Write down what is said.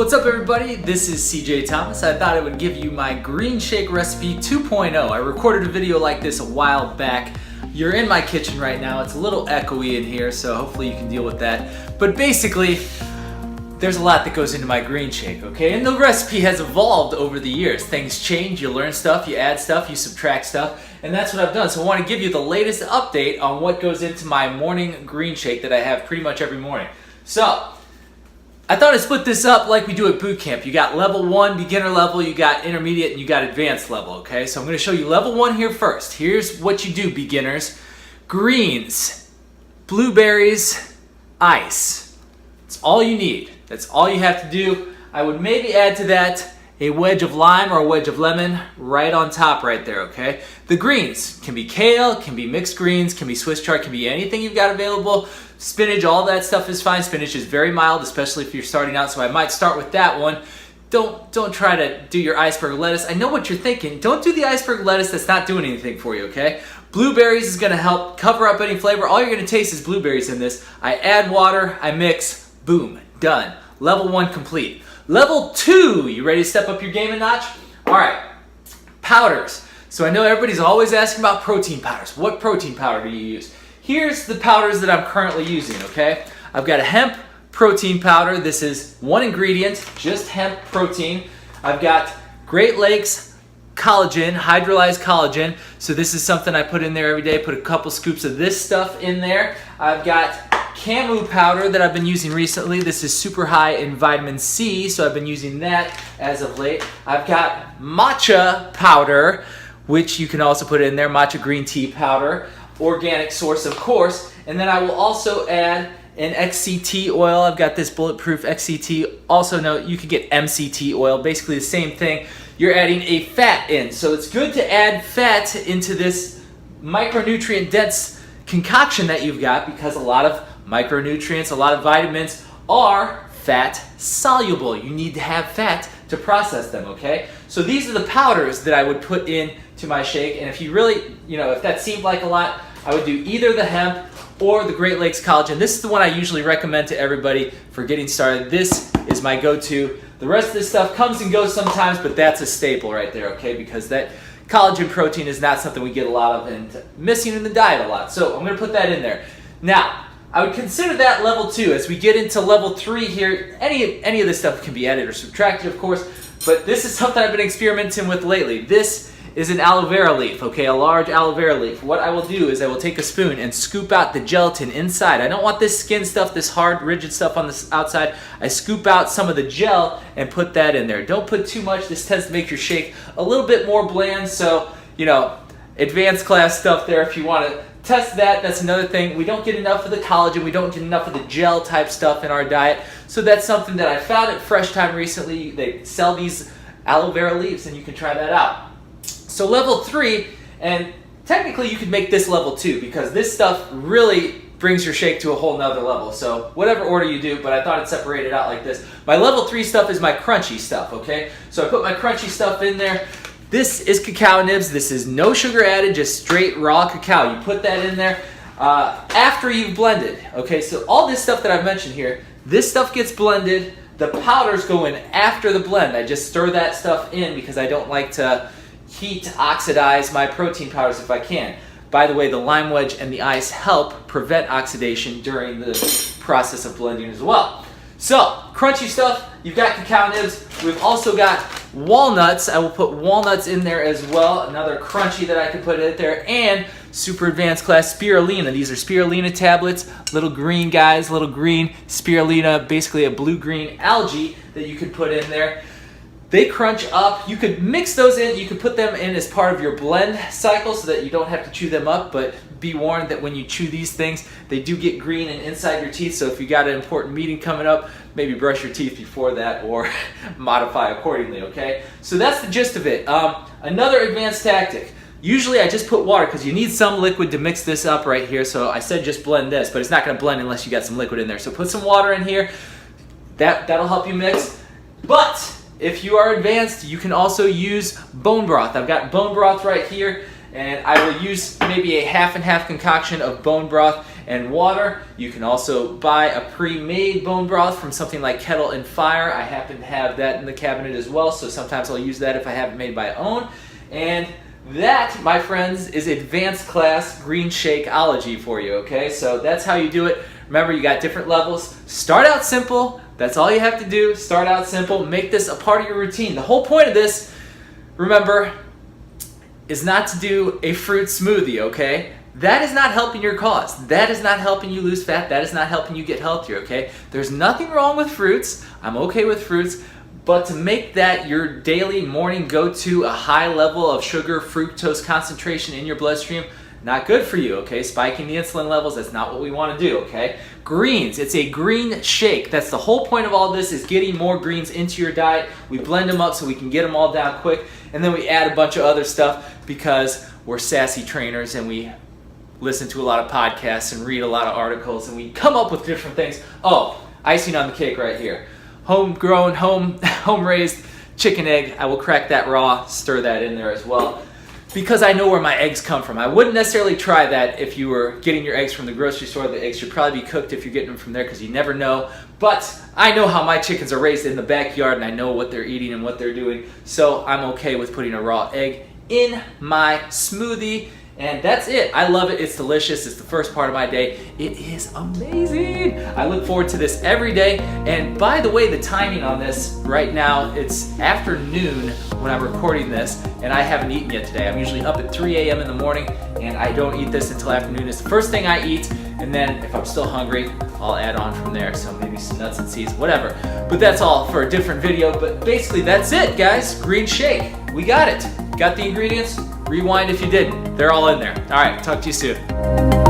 What's up everybody, this is CJ Thomas. I thought I would give you my green shake recipe 2.0. I recorded a video like this a while back. You're in my kitchen right now. It's a little echoey in here, so hopefully you can deal with that. But basically, there's a lot that goes into my green shake, okay? And the recipe has evolved over the years. Things change, you learn stuff, you add stuff, you subtract stuff, and that's what I've done. So I want to give you the latest update on what goes into my morning green shake that I have pretty much every morning. So, I thought I'd split this up like we do at boot camp. You got level 1, beginner level, you got intermediate, and you got advanced level, okay? So I'm gonna show you level 1 here first. Here's what you do, beginners. Greens, blueberries, ice. That's all you need. That's all you have to do. I would maybe add to that a wedge of lime or a wedge of lemon right on top right there, okay? The greens can be kale, can be mixed greens, can be Swiss chard, can be anything you've got available. Spinach, all that stuff is fine. Spinach is very mild, especially if you're starting out, so I might start with that one. Don't try to do your iceberg lettuce. I know what you're thinking. Don't do the iceberg lettuce, that's not doing anything for you, okay? Blueberries is gonna help cover up any flavor. All you're gonna taste is blueberries in this. I add water, I mix, boom, done. Level 1 complete. Level 2, you ready to step up your game a notch? All right, powders. So I know everybody's always asking about protein powders. What protein powder do you use? Here's the powders that I'm currently using, okay? I've got a hemp protein powder. This is one ingredient, just hemp protein. I've got Great Lakes collagen, hydrolyzed collagen. So this is something I put in there every day. Put a couple scoops of this stuff in there. I've got Camu powder that I've been using recently. This is super high in vitamin C, so I've been using that as of late. I've got matcha powder, which you can also put in there, matcha green tea powder, organic source of course, and then I will also add an XCT oil. I've got this bulletproof XCT. Also note, you could get MCT oil, basically the same thing. You're adding a fat in, so it's good to add fat into this micronutrient dense concoction that you've got because a lot of micronutrients, a lot of vitamins are fat soluble. You need to have fat to process them, okay? So these are the powders that I would put in to my shake, and if you really, if that seemed like a lot, I would do either the hemp or the Great Lakes collagen. This is the one I usually recommend to everybody for getting started. This is my go-to. The rest of this stuff comes and goes sometimes, but that's a staple right there, okay? Because that collagen protein is not something we get a lot of and missing in the diet a lot. So I'm gonna put that in there. Now, I would consider that level 2. As we get into level 3 here, any of this stuff can be added or subtracted, of course, but this is something I've been experimenting with lately. This is an aloe vera leaf, okay, a large aloe vera leaf. What I will do is I will take a spoon and scoop out the gelatin inside. I don't want this skin stuff, this hard, rigid stuff on the outside. I scoop out some of the gel and put that in there. Don't put too much. This tends to make your shake a little bit more bland, so, advanced class stuff there if you want to test that. That's another thing. We don't get enough of the collagen. We don't get enough of the gel type stuff in our diet. So that's something that I found at Fresh Time recently. They sell these aloe vera leaves and you can try that out. So level 3, and technically you could make this level 2 because this stuff really brings your shake to a whole nother level. So whatever order you do, but I thought I'd separate it out like this. My level 3 stuff is my crunchy stuff, okay? So I put my crunchy stuff in there. This is cacao nibs. This is no sugar added, just straight raw cacao. You put that in there after you've blended. Okay, so all this stuff that I've mentioned here, this stuff gets blended. The powders go in after the blend. I just stir that stuff in because I don't like to heat oxidize my protein powders if I can. By the way, the lime wedge and the ice help prevent oxidation during the process of blending as well. So, crunchy stuff, you've got cacao nibs. We've also got walnuts. I will put walnuts in there as well. Another crunchy that I could put in there. And super advanced class spirulina. These are spirulina tablets, little green guys, little green spirulina, basically a blue-green algae that you could put in there. They crunch up. You could mix those in. You could put them in as part of your blend cycle so that you don't have to chew them up, but be warned that when you chew these things, they do get green and inside your teeth, so if you got an important meeting coming up, maybe brush your teeth before that or modify accordingly, okay? So that's the gist of it. Another advanced tactic. Usually I just put water because you need some liquid to mix this up right here, so I said just blend this, but it's not going to blend unless you got some liquid in there. So put some water in here. That'll help you mix. But if you are advanced, you can also use bone broth. I've got bone broth right here, and I will use maybe a half and half concoction of bone broth, and water. You can also buy a pre-made bone broth from something like Kettle and Fire. I happen to have that in the cabinet as well, so sometimes I'll use that if I haven't made my own. And that, my friends, is advanced class green shakeology for you, okay? So that's how you do it. Remember, you got different levels. Start out simple. That's all you have to do. Start out simple. Make this a part of your routine. The whole point of this, remember, is not to do a fruit smoothie, okay? That is not helping your cause. That is not helping you lose fat. That is not helping you get healthier, okay? There's nothing wrong with fruits. I'm okay with fruits. But to make that your daily morning go-to, a high level of sugar, fructose concentration in your bloodstream, not good for you, okay? Spiking the insulin levels, that's not what we want to do, okay? Greens, it's a green shake. That's the whole point of all this, is getting more greens into your diet. We blend them up so we can get them all down quick, and then we add a bunch of other stuff because we're sassy trainers and we listen to a lot of podcasts and read a lot of articles and we come up with different things. Oh, icing on the cake right here. Homegrown, home-raised chicken egg. I will crack that raw, stir that in there as well, because I know where my eggs come from. I wouldn't necessarily try that if you were getting your eggs from the grocery store. The eggs should probably be cooked if you're getting them from there, because you never know. But I know how my chickens are raised in the backyard, and I know what they're eating and what they're doing, so I'm okay with putting a raw egg in my smoothie. And that's it. I love it. It's delicious. It's the first part of my day. It is amazing. I look forward to this every day. And by the way, the timing on this right now, it's afternoon when I'm recording this, and I haven't eaten yet today. I'm usually up at 3 a.m. in the morning, and I don't eat this until afternoon. It's the first thing I eat, and then if I'm still hungry, I'll add on from there. So maybe some nuts and seeds, whatever. But that's all for a different video. But basically, that's it, guys. Green shake. We got it. Got the ingredients? Rewind if you didn't. They're all in there. All right, talk to you soon.